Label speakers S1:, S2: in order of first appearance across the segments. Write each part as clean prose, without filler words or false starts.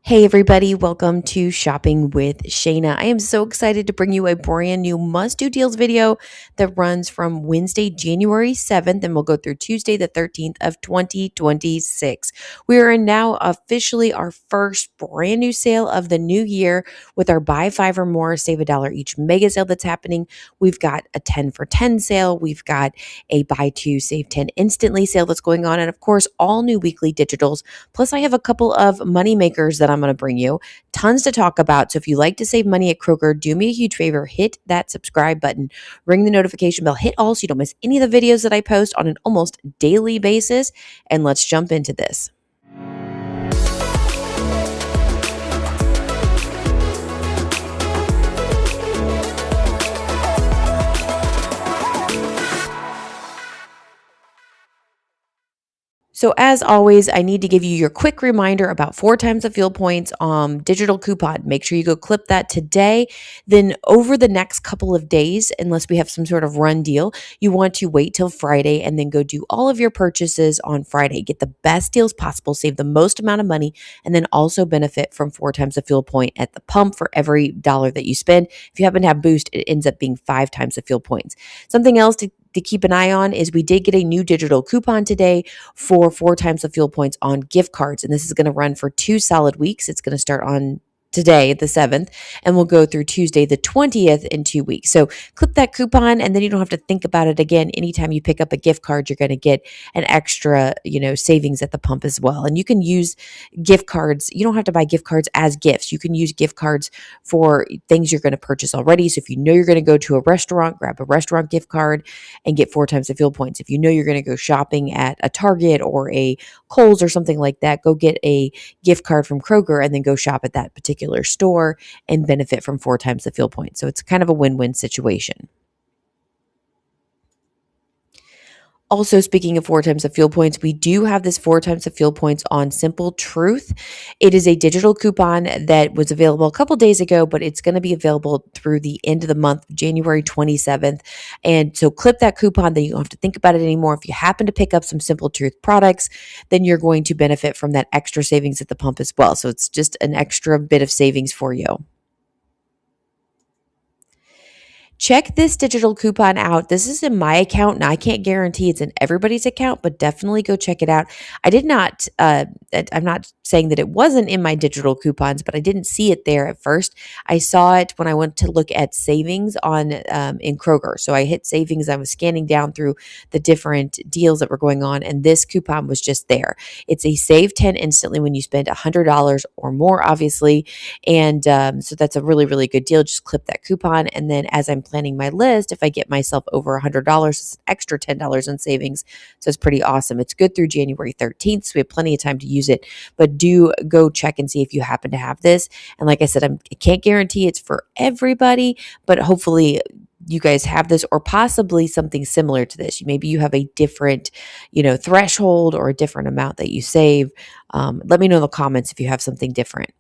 S1: Hey everybody, welcome to Shopping with Shana. I am so excited to bring you a brand new must-do deals video that runs from Wednesday, January 7th, and we'll go through Tuesday, the 13th of 2026. We are in now officially our first brand new sale of the new year with our buy five or more, save $1 each mega sale that's happening. We've got a 10 for 10 sale. We've got a buy two, save 10 instantly sale that's going on. And of course, all new weekly digitals. Plus, I have a couple of Moneymakers that I'm going to bring you. Tons to talk about. So if you like to save money at Kroger, do me a huge favor. Hit that subscribe button. Ring the notification bell. Hit all so you don't miss any of the videos that I post on an almost daily basis. And let's jump into this. So as always, I need to give you your quick reminder about 4 times the fuel points digital coupon. Make sure you go clip that today. Then over the next couple of days, unless we have some sort of run deal, you want to wait till Friday and then go do all of your purchases on Friday. Get the best deals possible, save the most amount of money, and then also benefit from 4 times the fuel point at the pump for every dollar that you spend. If you happen to have Boost, it ends up being 5 times the fuel points. Something else to keep an eye on is we did get a new digital coupon today for 4 times the fuel points on gift cards. And this is going to run for 2 solid weeks. It's going to start on today, the 7th, and we'll go through Tuesday, the 20th in 2 weeks. So clip that coupon and then you don't have to think about it again. Anytime you pick up a gift card, you're going to get an extra, savings at the pump as well. And you can use gift cards. You don't have to buy gift cards as gifts. You can use gift cards for things you're going to purchase already. So if you know you're going to go to a restaurant, grab a restaurant gift card and get 4 times the fuel points. If you know you're going to go shopping at a Target or a Kohl's or something like that, go get a gift card from Kroger and then go shop at that particular store and benefit from 4 times the fuel points. So it's kind of a win-win situation. Also, speaking of 4 times the fuel points, we do have this 4 times the fuel points on Simple Truth. It is a digital coupon that was available a couple days ago, but it's going to be available through the end of the month, January 27th. And so clip that coupon, then you don't have to think about it anymore. If you happen to pick up some Simple Truth products, then you're going to benefit from that extra savings at the pump as well. So it's just an extra bit of savings for you. Check this digital coupon out. This is in my account, and I can't guarantee it's in everybody's account, but definitely go check it out. I did not, I'm not saying that it wasn't in my digital coupons, but I didn't see it there at first. I saw it when I went to look at savings on in Kroger. So I hit savings. I was scanning down through the different deals that were going on, and this coupon was just there. It's a save 10 instantly when you spend $100 or more, obviously. And so that's a really, really good deal. Just clip that coupon. And then as I'm planning my list, if I get myself over $100, it's an extra $10 in savings. So it's pretty awesome. It's good through January 13th. So we have plenty of time to use it, but do go check and see if you happen to have this. And like I said, I can't guarantee it's for everybody, but hopefully you guys have this or possibly something similar to this. Maybe you have a different, threshold or a different amount that you save. Let me know in the comments if you have something different.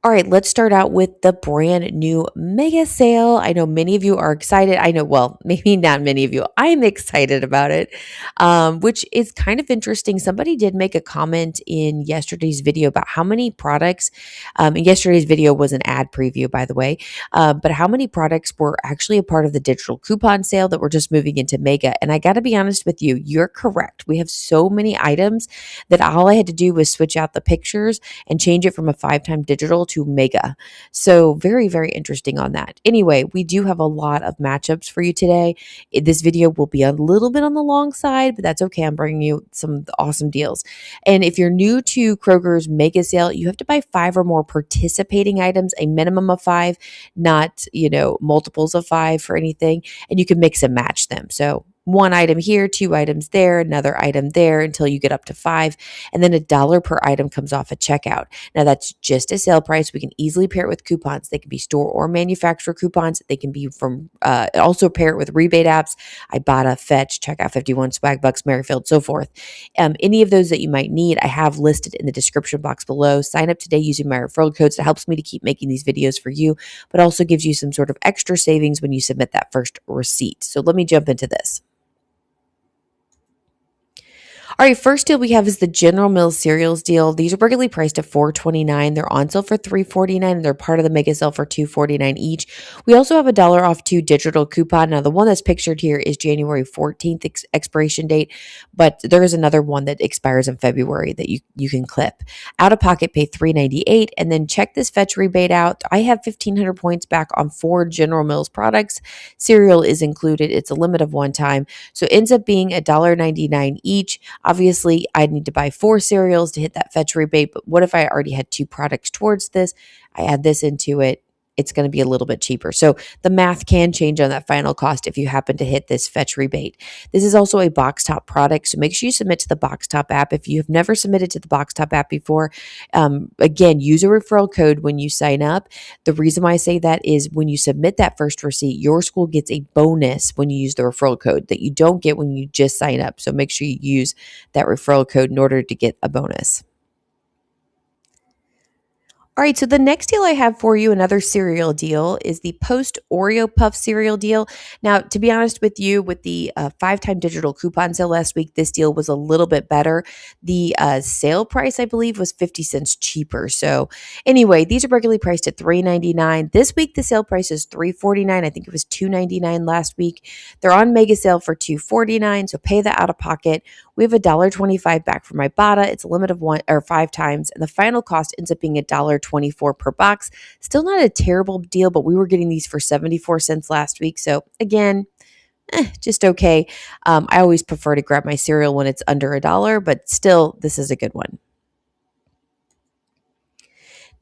S1: All right, let's start out with the brand new mega sale. I know many of you are excited. I know, well, maybe not many of you. I'm excited about it, which is kind of interesting. Somebody did make a comment in yesterday's video about how many products, and yesterday's video was an ad preview, by the way, but how many products were actually a part of the digital coupon sale that we're just moving into mega. And I got to be honest with you, you're correct. We have so many items that all I had to do was switch out the pictures and change it from a 5-time digital to mega. So very, very interesting on that. Anyway, we do have a lot of matchups for you today. This video will be a little bit on the long side, but that's okay. I'm bringing you some awesome deals. And if you're new to Kroger's mega sale, you have to buy 5 or more participating items, a minimum of 5, not, multiples of 5 for anything. And you can mix and match them. So 1 item here, 2 items there, another item there until you get up to 5. And then $1 per item comes off at checkout. Now that's just a sale price. We can easily pair it with coupons. They can be store or manufacturer coupons. They can be from, also pair it with rebate apps, Ibotta, Fetch, Checkout 51, Swag Bucks, Merryfield, so forth. Any of those that you might need, I have listed in the description box below. Sign up today using my referral codes. It helps me to keep making these videos for you, but also gives you some sort of extra savings when you submit that first receipt. So let me jump into this. All right, first deal we have is the General Mills cereals deal. These are regularly priced at $4.29. They're on sale for $3.49, and they're part of the mega sale for $2.49 each. We also have a dollar off two digital coupon. Now, the one that's pictured here is January 14th expiration date, but there is another one that expires in February that you can clip. Out of pocket, pay $3.98, and then check this fetch rebate out. I have 1,500 points back on 4 General Mills products. Cereal is included. It's a limit of one time, so it ends up being $1.99 each. Obviously, I'd need to buy 4 cereals to hit that fetch rebate, but what if I already had 2 products towards this? I add this into it. It's going to be a little bit cheaper. So the math can change on that final cost if you happen to hit this fetch rebate. This is also a box top product, so make sure you submit to the box top app. If you have never submitted to the box top app before, again, use a referral code when you sign up. The reason why I say that is when you submit that first receipt, your school gets a bonus when you use the referral code that you don't get when you just sign up. So make sure you use that referral code in order to get a bonus. All right, so the next deal I have for you, another cereal deal, is the Post Oreo Puff cereal deal. Now, to be honest with you, with the 5-time digital coupon sale last week, this deal was a little bit better. The sale price, I believe, was 50 cents cheaper. So anyway, these are regularly priced at $3.99. This week, the sale price is $3.49. I think it was $2.99 last week. They're on mega sale for $2.49, so pay that out of pocket. We have $1.25 back from Ibotta. It's a limit of 1 or 5 times, and the final cost ends up being $1.24 per box. Still not a terrible deal, but we were getting these for 74 cents last week. So again, just okay. I always prefer to grab my cereal when it's under $1, but still, this is a good one.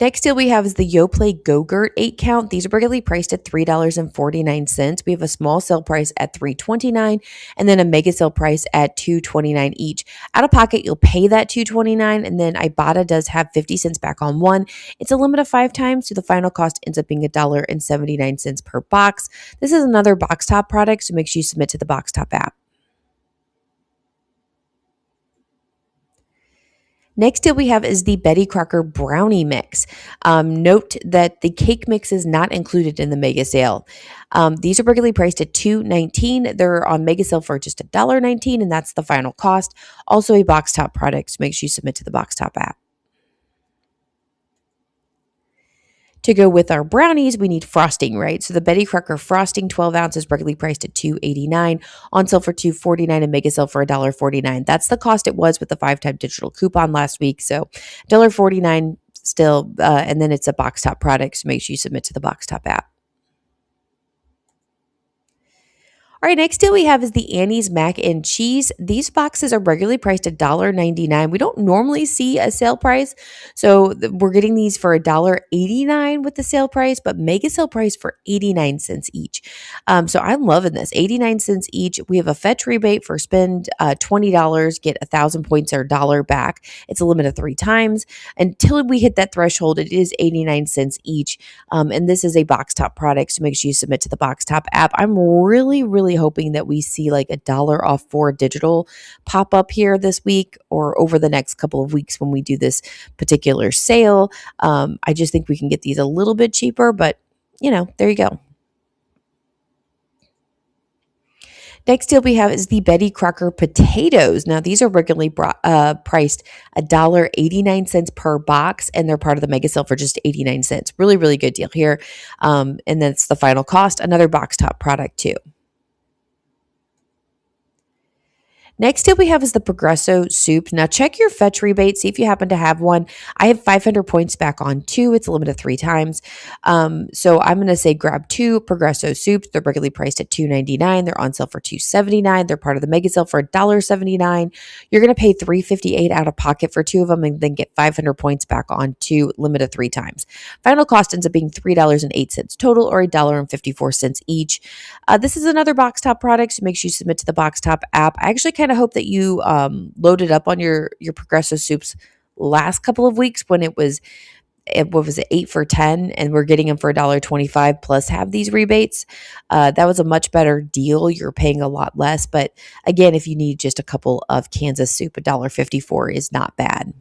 S1: Next deal we have is the Yoplait Go-Gurt 8 count. These are regularly priced at $3.49. We have a small sale price at $3.29 and then a mega sale price at $2.29 each. Out of pocket, you'll pay that $2.29, and then Ibotta does have 50 cents back on one. It's a limit of 5 times, so the final cost ends up being $1.79 per box. This is another box top product, so make sure you submit to the box top app. Next deal we have is the Betty Crocker Brownie Mix. Note that the cake mix is not included in the mega sale. These are regularly priced at $2.19. They're on mega sale for just $1.19, and that's the final cost. Also a box top product, so make sure you submit to the box top app. To go with our brownies, we need frosting, right? So the Betty Crocker frosting, 12 ounces, regularly priced at $2.89, on sale for $2.49, and mega sale for $1.49. That's the cost it was with the 5-time digital coupon last week. So $1.49 still, and then it's a box top product, so make sure you submit to the box top app. All right, next deal we have is the Annie's Mac and Cheese. These boxes are regularly priced at $1.99. We don't normally see a sale price, so we're getting these for $1.89 with the sale price, but mega sale price for 89 cents each. So I'm loving this. 89 cents each. We have a fetch rebate for spend $20, get 1,000 points or $1 back. It's a limit of 3 times. Until we hit that threshold, it is 89 cents each. And this is a box top product, so make sure you submit to the box top app. I'm really hoping that we see like $1 off 4 digital pop up here this week or over the next couple of weeks when we do this particular sale. I just think we can get these a little bit cheaper, but there you go. Next deal we have is the Betty Crocker potatoes. Now, these are regularly priced $1.89 per box, and they're part of the mega sale for just 89 cents. Really good deal here. And that's the final cost. Another box top product too. Next deal we have is the Progresso soup. Now check your fetch rebate, see if you happen to have one. I have 500 points back on 2. It's a limit of 3 times. So I'm going to say grab 2 Progresso soups. They're regularly priced at $2.99. They're on sale for $2.79. They're part of the mega sale for $1.79. You're going to pay $3.58 out of pocket for 2 of them and then get 500 points back on 2, limit of 3 times. Final cost ends up being $3.08 total, or $1.54 each. This is another box top product, so make sure you submit to the box top app. I actually kind of hope that you loaded up on your Progresso soups last couple of weeks when what was it, 8 for 10, and we're getting them for $1.25 plus have these rebates. That was a much better deal. You're paying a lot less, but again, if you need just a couple of cans of soup, $1.54 is not bad.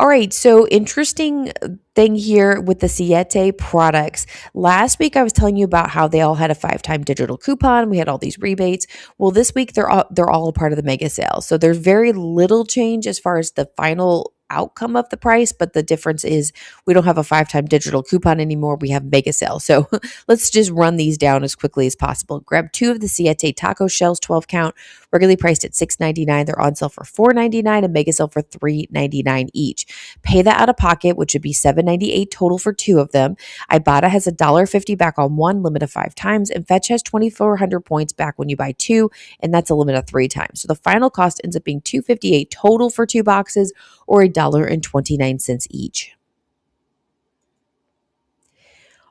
S1: All right, so interesting thing here with the Siete products. Last week I was telling you about how they all had a 5-time digital coupon. We had all these rebates. Well, this week they're all a part of the mega sale. So there's very little change as far as the final outcome of the price, but the difference is we don't have a 5-time digital coupon anymore. We have mega sale. So let's just run these down as quickly as possible. Grab 2 of the Siete taco shells, 12 count, regularly priced at $6.99. They're on sale for $4.99 and mega sale for $3.99 each. Pay that out of pocket, which would be $7.98 total for 2 of them. Ibotta has $1.50 back on 1, limit of 5 times, and Fetch has 2,400 points back when you buy 2, and that's a limit of 3 times. So the final cost ends up being $2.58 total for 2 boxes, or $1.29 each.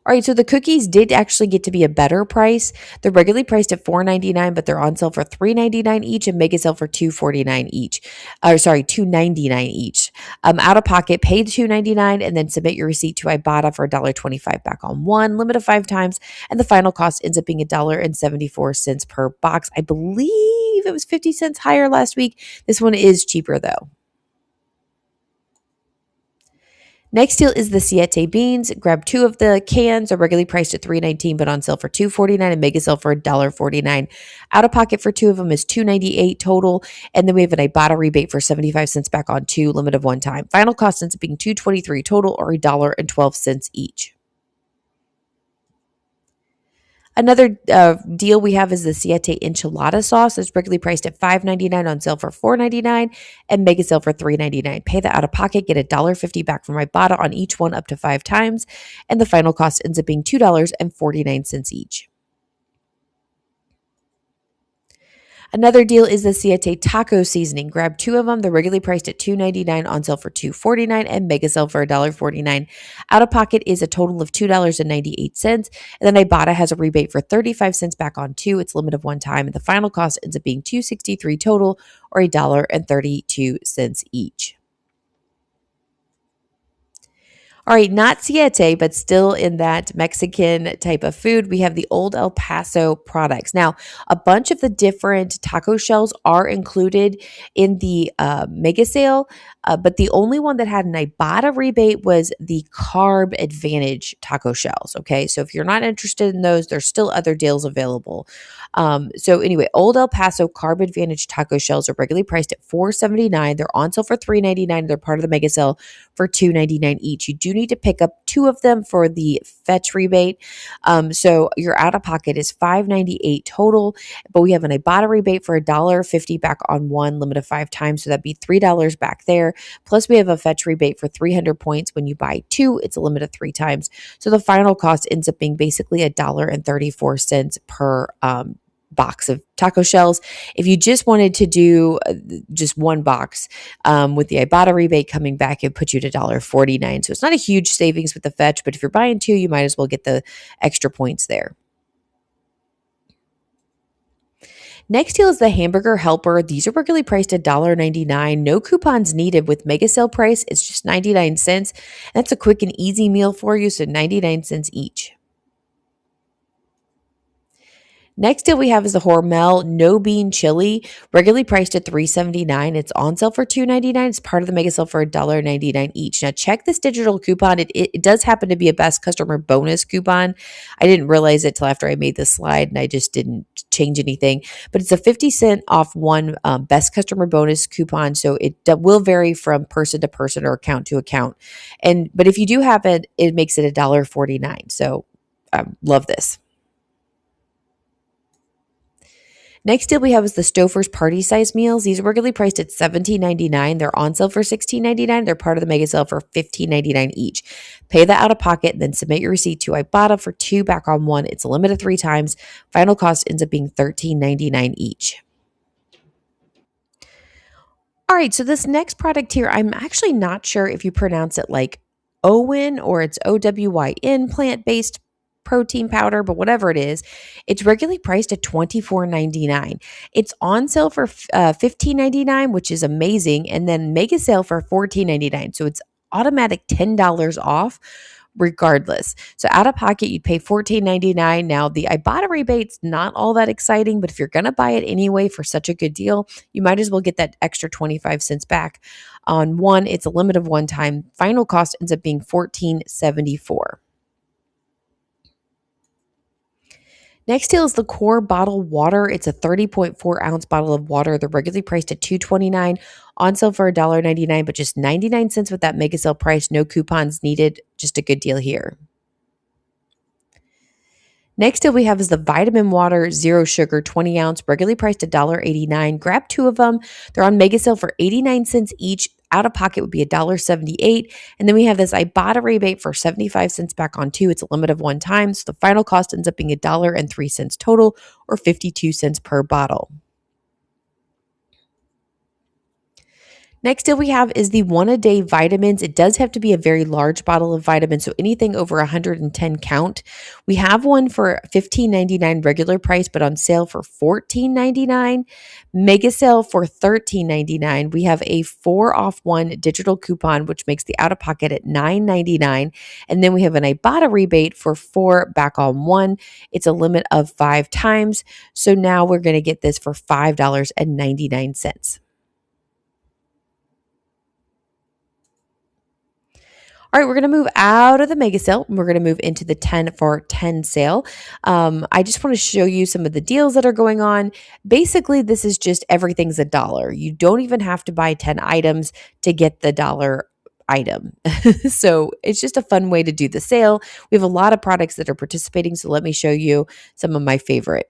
S1: All right, so the cookies did actually get to be a better price. They're regularly priced at $4.99, but they're on sale for $3.99 each and mega sale for $2.49 each. $2.99 each. Out of pocket, pay $2.99 and then submit your receipt to Ibotta for $1.25 back on 1, limit of 5 times, and the final cost ends up being $1.74 per box. I believe it was 50 cents higher last week. This one is cheaper though. Next deal is the Siete beans. Grab 2 of the cans. Are regularly priced at $3.19, but on sale for $2.49 and mega sale for $1.49. Out of pocket for 2 of them is $2.98 total. And then we have an Ibotta rebate for 75 cents back on 2, limit of 1 time. Final cost ends up being $2.23 total, or $1.12 each. Another deal we have is the Siete enchilada sauce. It's regularly priced at $5.99, on sale for $4.99 and mega sale for $3.99. Pay that out of pocket, get $1.50 back from Ibotta on each one up to 5 times, and the final cost ends up being $2.49 each. Another deal is the Siete taco seasoning. Grab 2 of them. They're regularly priced at $2.99, on sale for $2.49 and mega sale for $1.49. Out of pocket is a total of $2.98. And then Ibotta has a rebate for 35 cents back on 2. It's limit of 1 time. And the final cost ends up being $2.63 total, or $1.32 each. All right, not Siete, but still in that Mexican type of food, we have the Old El Paso products. Now, a bunch of the different taco shells are included in the mega sale, but the only one that had an Ibotta rebate was the Carb Advantage taco shells. Okay, so if you're not interested in those, there's still other deals available. So anyway, Old El Paso Carb Advantage taco shells are regularly priced at $4.79. They're on sale for $3.99. They're part of the mega sale for $2.99 each. You do need to pick up 2 of them for the Fetch rebate. So your out of pocket is $5.98 total, but we have an Ibotta rebate for $1.50 back on 1, limit of 5 times. So that'd be $3 back there. Plus we have a Fetch rebate for 300 points when you buy 2. It's a limit of 3 times. So the final cost ends up being basically $1.34 per box of taco shells. If you just wanted to do just 1 box with the Ibotta rebate coming back, it puts you to $1.49. So it's not a huge savings with the Fetch, but if you're buying 2, you might as well get the extra points there. Next deal is the Hamburger Helper. These are regularly priced at $1.99. No coupons needed. With mega sale price, it's just 99 cents. That's a quick and easy meal for you, so 99 cents each. Next deal we have is the Hormel No Bean Chili, regularly priced at $3.79. It's on sale for $2.99. It's part of the mega sale for $1.99 each. Now check this digital coupon. It does happen to be a best customer bonus coupon. I didn't realize it till after I made this slide and I just didn't change anything. But it's a 50 cent off one best customer bonus coupon. So it will vary from person to person or account to account. But if you do have it, it makes it $1.49. So love this. Next deal we have is the Stouffer's Party Size Meals. These are regularly priced at $17.99. They're on sale for $16.99. They're part of the mega sale for $15.99 each. Pay that out of pocket, then submit your receipt to Ibotta for 2 back on 1. It's a limit of 3 times. Final cost ends up being $13.99 each. All right, so this next product here, I'm actually not sure if you pronounce it like Owen or it's OWYN, plant-based protein powder, but whatever it is, it's regularly priced at $24.99. It's on sale for $15.99, which is amazing, and then mega sale for $14.99. So it's automatic $10 off. regardless. So out of pocket, you'd pay $14.99. Now, the Ibotta rebate's not all that exciting, but if you're going to buy it anyway for such a good deal, you might as well get that extra 25 cents back on one. It's a limit of one time. Final cost ends up being $14.74. Next deal is the Core Bottle Water. It's a 30.4-ounce bottle of water. They're regularly priced at $2.29, on sale for $1.99, but just 99 cents with that mega sale price. No coupons needed. Just a good deal here. Next deal we have is the Vitamin Water Zero Sugar 20 ounce, regularly priced $1.89. Grab two of them. They're on mega sale for 89 cents each. Out of pocket would be $1.78. And then we have this Ibotta rebate for 75 cents back on two. It's a limit of one time. So the final cost ends up being $1.03 total, or 52 cents per bottle. Next deal we have is the one-a-day vitamins. It does have to be a very large bottle of vitamins, so anything over 110 count. We have one for $15.99 regular price, but on sale for $14.99. Mega sale for $13.99. We have a 4-off-1 digital coupon, which makes the out-of-pocket at $9.99. And then we have an Ibotta rebate for 4 back on 1. It's a limit of 5 times. So now we're going to get this for $5.99. All right, we're going to move out of the mega sale and we're going to move into the 10 for 10 sale. I just want to show you some of the deals that are going on. Basically, this is just everything's $1. You don't even have to buy 10 items to get the dollar item. So it's just a fun way to do the sale. We have a lot of products that are participating, so let me show you some of my favorite.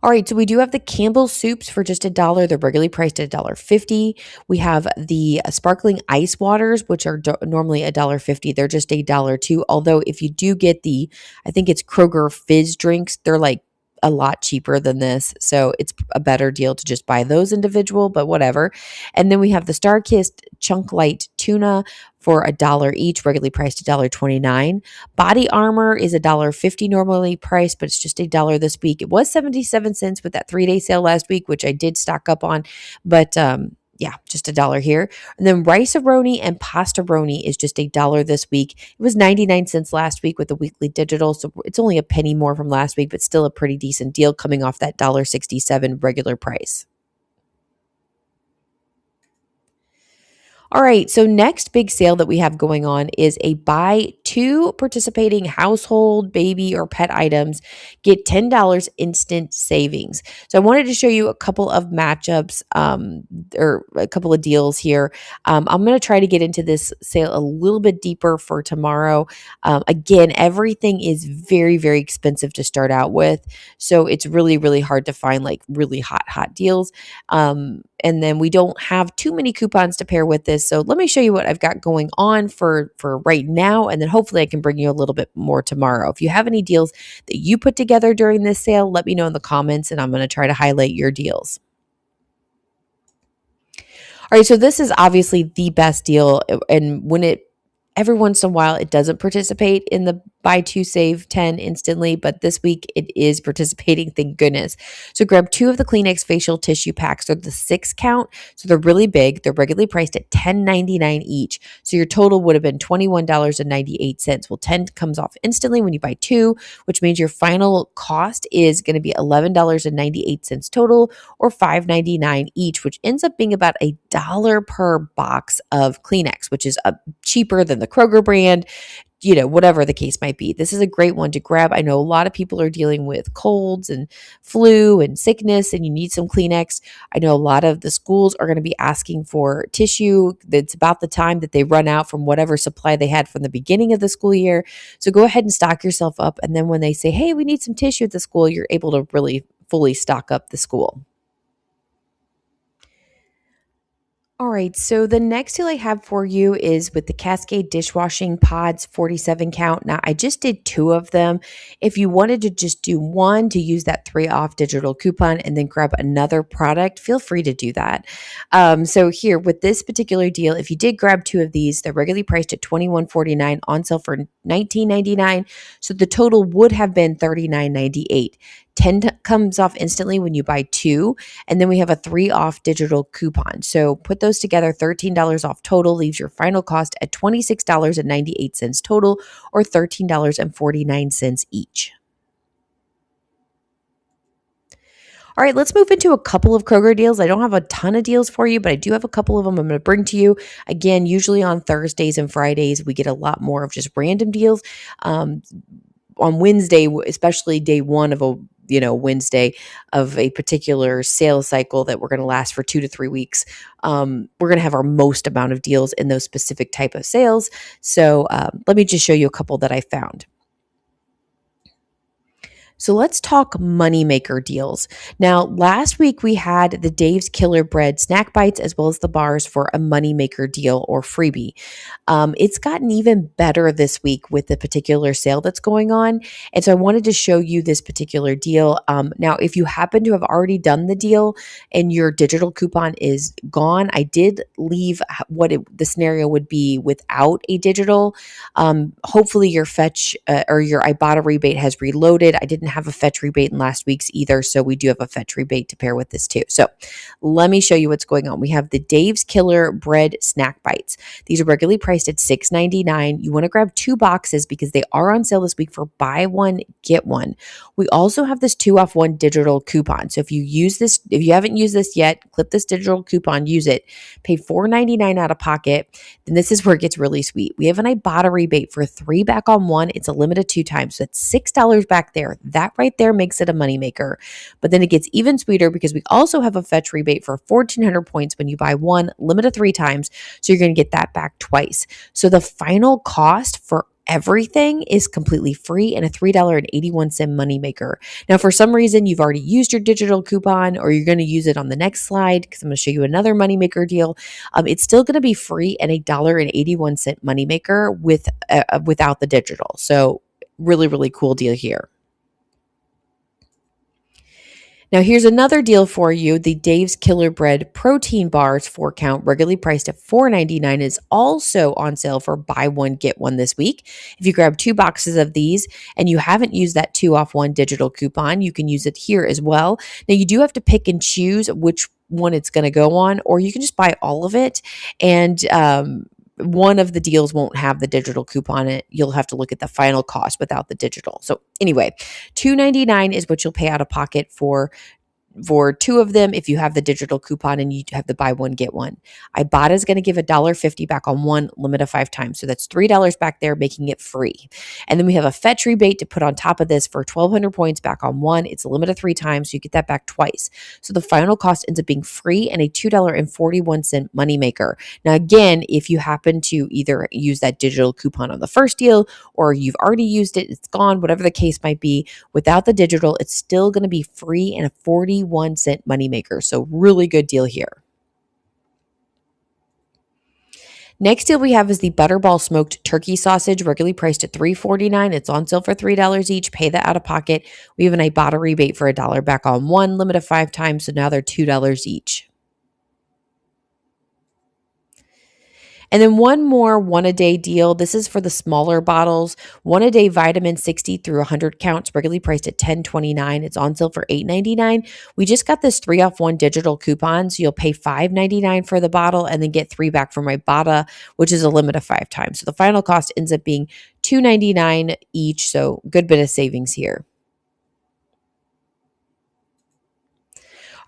S1: All right, so we do have the Campbell's soups for just $1. They're regularly priced at $1.50. We have the sparkling ice waters, which are normally $1.50. They're just $1 too. Although if you do get I think it's Kroger fizz drinks, they're like a lot cheaper than this. So it's a better deal to just buy those individual, but whatever. And then we have the Star-Kissed Chunk Light Tuna for $1 each, regularly priced $1.29. Body Armor is $1.50 normally priced, but it's just $1 this week. It was 77 cents with that 3-day sale last week, which I did stock up on, but yeah, just $1 here. And then Rice-A-Roni and Pasta-Roni is just $1 this week. It was 99 cents last week with the weekly digital, so it's only a penny more from last week, but still a pretty decent deal coming off that $1.67 regular price. All right, so next big sale that we have going on is a buy 2 participating household, baby, or pet items, get $10 instant savings. So I wanted to show you a couple of matchups or a couple of deals here. I'm going to try to get into this sale a little bit deeper for tomorrow. Again, everything is very, very expensive to start out with, so it's really, really hard to find like really hot deals. And then we don't have too many coupons to pair with this. So let me show you what I've got going on for right now. And then hopefully I can bring you a little bit more tomorrow. If you have any deals that you put together during this sale, let me know in the comments and I'm going to try to highlight your deals. All right, so this is obviously the best deal. And every once in a while, it doesn't participate in the buy 2 save 10 instantly, but this week it is participating, thank goodness. So grab 2 of the Kleenex facial tissue packs. They're the 6 count, so they're really big. They're regularly priced at $10.99 each. So your total would have been $21.98. Well, 10 comes off instantly when you buy 2, which means your final cost is going to be $11.98 total, or $5.99 each, which ends up being about $1 per box of Kleenex, which is cheaper than the Kroger brand, whatever the case might be. This is a great one to grab. I know a lot of people are dealing with colds and flu and sickness, and you need some Kleenex. I know a lot of the schools are going to be asking for tissue. It's about the time that they run out from whatever supply they had from the beginning of the school year. So go ahead and stock yourself up. And then when they say, hey, we need some tissue at the school, you're able to really fully stock up the school. All right, so the next deal I have for you is with the Cascade dishwashing pods, 47 count. Now, I just did 2 of them. If you wanted to just do 1 to use that 3 off digital coupon and then grab another product, feel free to do that. So here, with this particular deal, if you did grab 2 of these, they're regularly priced at $21.49, on sale for $19.99. So the total would have been $39.98. 10 comes off instantly when you buy 2, and then we have a 3 off digital coupon. So put those together together, $13 off total leaves your final cost at $26.98 total, or $13.49 each. All right, let's move into a couple of Kroger deals. I don't have a ton of deals for you, but I do have a couple of them I'm going to bring to you. Again, usually on Thursdays and Fridays, we get a lot more of just random deals. On Wednesday, especially day one of a Wednesday of a particular sales cycle that we're going to last for 2 to 3 weeks, we're going to have our most amount of deals in those specific type of sales. So let me just show you a couple that I found. So let's talk Moneymaker deals. Now, last week we had the Dave's Killer Bread snack bites as well as the bars for a Moneymaker deal or freebie. It's gotten even better this week with the particular sale that's going on. And so I wanted to show you this particular deal. Now, if you happen to have already done the deal and your digital coupon is gone, I did leave the scenario would be without a digital. Hopefully your fetch or your Ibotta rebate has reloaded. I didn't have a fetch rebate in last week's either, so we do have a fetch rebate to pair with this too. So let me show you what's going on. We have the Dave's Killer Bread snack bites. These are regularly priced at $6.99. You want to grab 2 boxes because they are on sale this week for buy one, get one. We also have this 2 off 1 digital coupon. So if you haven't used this yet, clip this digital coupon, use it, pay $4.99 out of pocket. Then this is where it gets really sweet. We have an Ibotta rebate for 3 back on 1. It's a limit of 2 times. So it's $6 back there. That right there makes it a moneymaker. But then it gets even sweeter because we also have a fetch rebate for 1,400 points when you buy 1, limit of 3 times. So you're going to get that back twice. So the final cost for everything is completely free and a $3.81 moneymaker. Now, for some reason, you've already used your digital coupon or you're going to use it on the next slide because I'm going to show you another moneymaker deal. It's still going to be free and a $1.81 moneymaker without the digital. So really, really cool deal here. Now, here's another deal for you. The Dave's Killer Bread protein bars 4 count, regularly priced at $4.99, is also on sale for buy one, get one this week. If you grab 2 boxes of these and you haven't used that 2 off 1 digital coupon, you can use it here as well. Now, you do have to pick and choose which one it's going to go on, or you can just buy all of it. And one of the deals won't have the digital coupon in it. You'll have to look at the final cost without the digital. So anyway, $2.99 is what you'll pay out of pocket for 2 of them if you have the digital coupon and you have the buy one, get one. Ibotta is going to give $1.50 back on 1, limit of 5 times. So that's $3 back there, making it free. And then we have a fetch rebate to put on top of this for 1,200 points back on 1. It's a limit of 3 times, so you get that back twice. So the final cost ends up being free and a $2.41 moneymaker. Now, again, if you happen to either use that digital coupon on the first deal or you've already used it, it's gone, whatever the case might be, without the digital, it's still going to be free and a 41 cent moneymaker. So really good deal here. Next deal we have is the Butterball Smoked Turkey Sausage, regularly priced at $3.49. It's on sale for $3 each. Pay that out of pocket. We have an Ibotta rebate for $1 back on 1, limit of 5 times. So now they're $2 each. And then one more 1-a-day deal. This is for the smaller bottles. 1-a-day vitamin 60 through 100 counts, regularly priced at $10.29. It's on sale for $8.99. We just got this 3 off 1 digital coupon, so you'll pay $5.99 for the bottle and then get 3 back from Ibotta, which is a limit of 5 times. So the final cost ends up being $2.99 each. So good bit of savings here.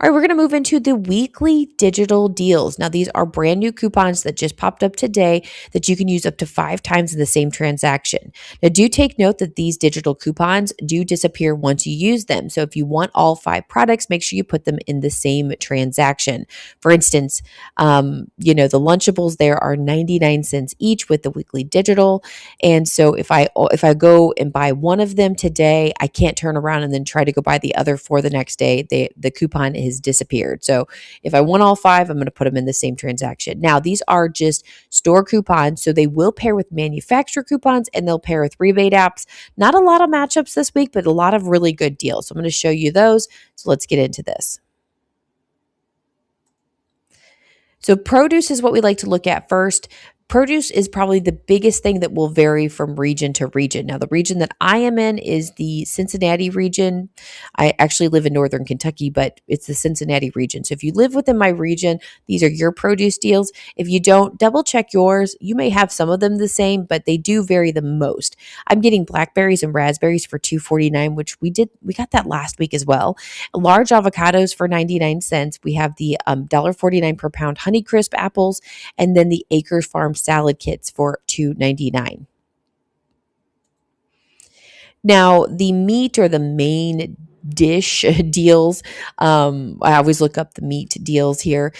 S1: All right, we're going to move into the weekly digital deals. Now, these are brand new coupons that just popped up today that you can use up to 5 times in the same transaction. Now, do take note that these digital coupons do disappear once you use them. So if you want all 5 products, make sure you put them in the same transaction. For instance, the Lunchables there are 99 cents each with the weekly digital. And so if I go and buy one of them today, I can't turn around and then try to go buy the other for the next day. The coupon is disappeared. So if I want all 5, I'm going to put them in the same transaction. Now, these are just store coupons, so they will pair with manufacturer coupons and they'll pair with rebate apps. Not a lot of matchups this week, but a lot of really good deals. So I'm going to show you those. So let's get into this. So produce is what we like to look at first. produce is probably the biggest thing that will vary from region to region. Now, the region that I am in is the Cincinnati region. I actually live in northern Kentucky, but it's the Cincinnati region. So if you live within my region, these are your produce deals. If you don't, double check yours. You may have some of them the same, but they do vary the most. I'm getting blackberries and raspberries for $2.49, which we got that last week as well. Large avocados for 99 cents. We have the $1.49 per pound Honeycrisp apples, and then the Acres Farm salad kits for $2.99. Now, the meat or the main dish deals, I always look up the meat deals here,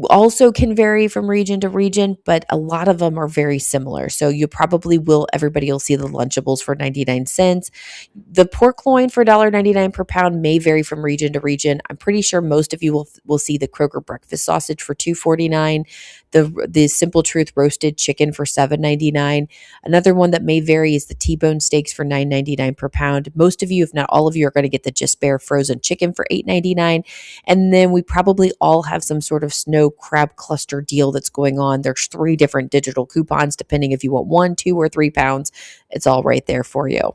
S1: also can vary from region to region, but a lot of them are very similar. So you probably will, everybody will see the Lunchables for 99 cents. The pork loin for $1.99 per pound may vary from region to region. I'm pretty sure most of you will see the Kroger breakfast sausage for $2.49, the Simple Truth roasted chicken for $7.99. Another one that may vary is the T-bone steaks for $9.99 per pound. Most of you, if not all of you, are going to get the Just Bare frozen chicken for $8.99. And then we probably all have some sort of snow crab cluster deal that's going on. There's 3 different digital coupons, depending if you want 1, 2, or 3 pounds. It's all right there for you.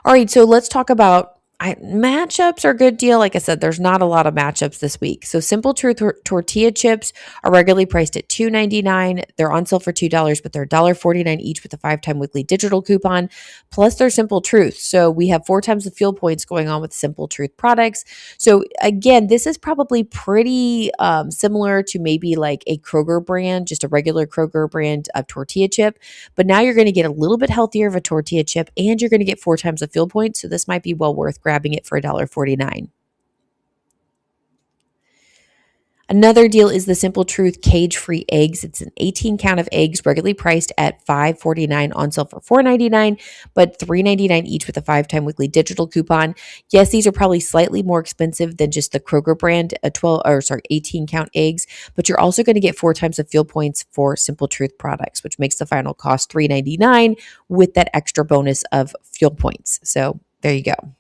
S1: All right, so let's talk about matchups are a good deal. Like I said, there's not a lot of matchups this week. So Simple Truth tortilla chips are regularly priced at $2.99. They're on sale for $2, but they're $1.49 each with a 5-time weekly digital coupon. Plus, they're Simple Truth. So we have 4 times the fuel points going on with Simple Truth products. So again, this is probably pretty similar to maybe like a Kroger brand, just a regular Kroger brand of tortilla chip. But now you're going to get a little bit healthier of a tortilla chip, and you're going to get 4 times the fuel points. So this might be well worth grabbing it for $1.49. Another deal is the Simple Truth cage-free eggs. It's an 18 count of eggs, regularly priced at $5.49, on sale for $4.99, but $3.99 each with a 5-time weekly digital coupon. Yes, these are probably slightly more expensive than just the Kroger brand, 18 count eggs, but you're also going to get 4 times the fuel points for Simple Truth products, which makes the final cost $3.99 with that extra bonus of fuel points. So there you go.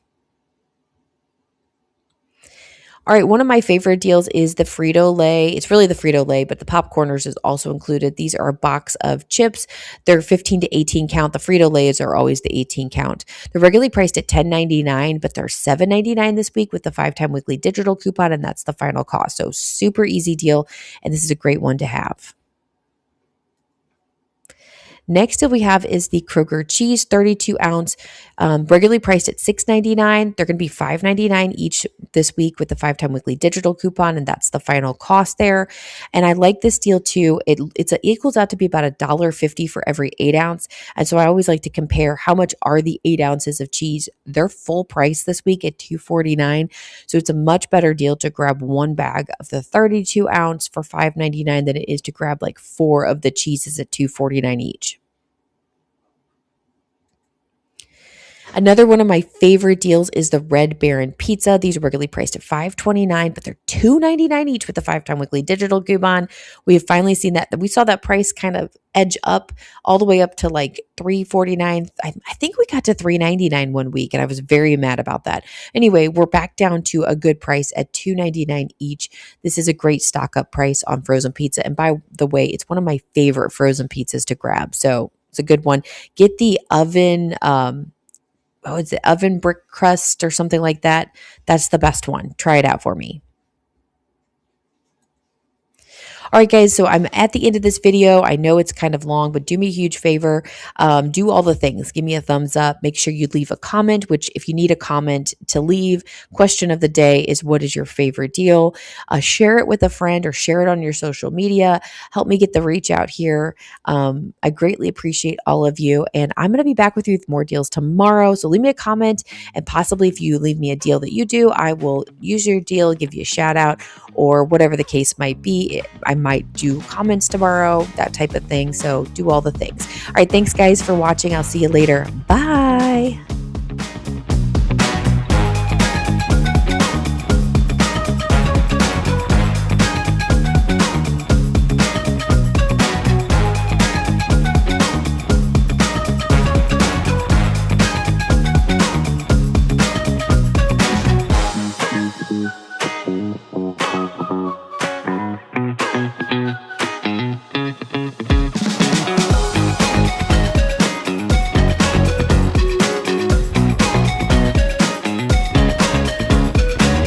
S1: All right, one of my favorite deals is the Frito-Lay. It's really the Frito-Lay, but the Popcorners is also included. These are a box of chips. They're 15 to 18 count. The Frito-Lays are always the 18 count. They're regularly priced at $10.99, but they're $7.99 this week with the 5-time weekly digital coupon, and that's the final cost. So super easy deal, and this is a great one to have. Next deal we have is the Kroger cheese, 32 ounce, regularly priced at $6.99. They're going to be $5.99 each this week with the 5-time weekly digital coupon, and that's the final cost there. And I like this deal too. It equals out to be about $1.50 for every 8 ounce. And so I always like to compare how much are the 8 ounces of cheese. They're full price this week at $2.49. So it's a much better deal to grab 1 bag of the 32 ounce for $5.99 than it is to grab like 4 of the cheeses at $2.49 each. Another one of my favorite deals is the Red Baron pizza. These are regularly priced at $5.29, but they're $2.99 each with the 5-time weekly digital coupon. We have finally seen that. We saw that price kind of edge up all the way up to like $3.49. I think we got to $3.99 one week, and I was very mad about that. Anyway, we're back down to a good price at $2.99 each. This is a great stock up price on frozen pizza. And by the way, it's one of my favorite frozen pizzas to grab. So it's a good one. Get the oven, it's the oven brick crust or something like that. That's the best one. Try it out for me. All right, guys, so I'm at the end of this video. I know it's kind of long, but do me a huge favor. Do all the things. Give me a thumbs up. Make sure you leave a comment, which if you need a comment to leave, question of the day is, what is your favorite deal? Share it with a friend or share it on your social media. Help me get the reach out here. I greatly appreciate all of you, and I'm going to be back with you with more deals tomorrow. So leave me a comment, and possibly if you leave me a deal that you do, I will use your deal, give you a shout out, or whatever the case might be. I might do comments tomorrow, that type of thing. So do all the things. All right. Thanks, guys, for watching. I'll see you later. Bye.